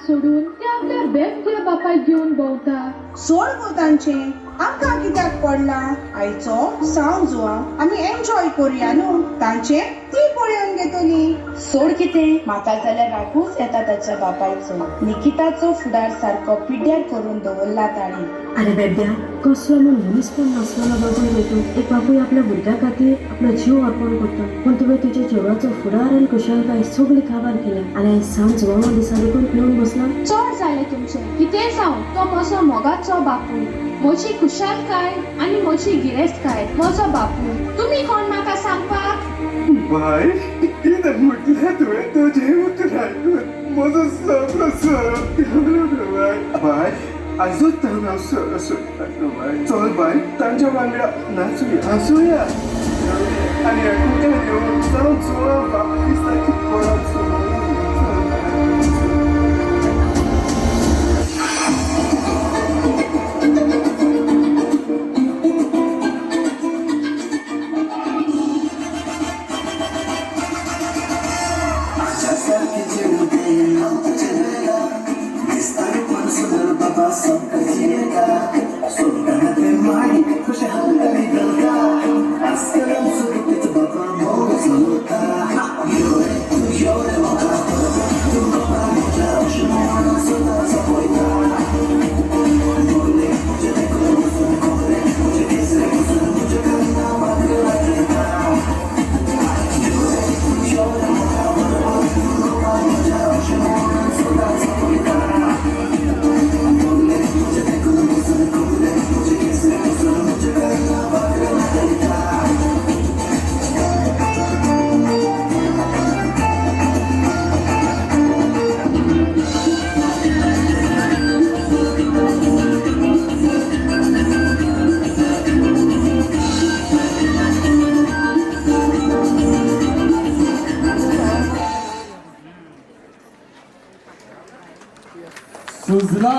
सोडून ते आपल्या बेबत्या बापायक घेऊन भोंवता. सोड गो तांचे आमकां कित्याक पडला आयचो सांग जुवा आमी एन्जॉय करुया न्हू तांचे ती पळोवन घेतली. सोड कितें म्हाका जाल्यार रागूच येता ताच्या बापायचो. निकिताचो फुडार सारको पिड्ड्यार करून दवरला ताणी. अरे बेब्या कसलो म्हूण मनीस पण नासलेलो बापूय वेतून एक बापूय आपल्या भुरग्या खातीर आपलो जीव अर्पण करता पूण तुवें तुज्या चेडवाचो फुडार आनी कुशलकाय सगळी काबार केल्या आनी आयज सांज जुवा दिसा देखून येवन बसला. चड जालें तुमचें कितें जावं तो म्हजो मोगाचो बापूय म्हजी कुशलकाय आनी म्हजी गिरेस्तकाय म्हजो बापूय. तुमी कोण म्हाका सांगपाक? बाय कितें म्हटलें तुवें तुजें उतर आयकून म्हजो सगळो सर बाय आजूच तांकां सोडटा बाय. चल बाय तांच्या वांगडा नाचुया हसुया आनी एकुणें घेवन जावं जुवा बापतिस्ताची परत सुजला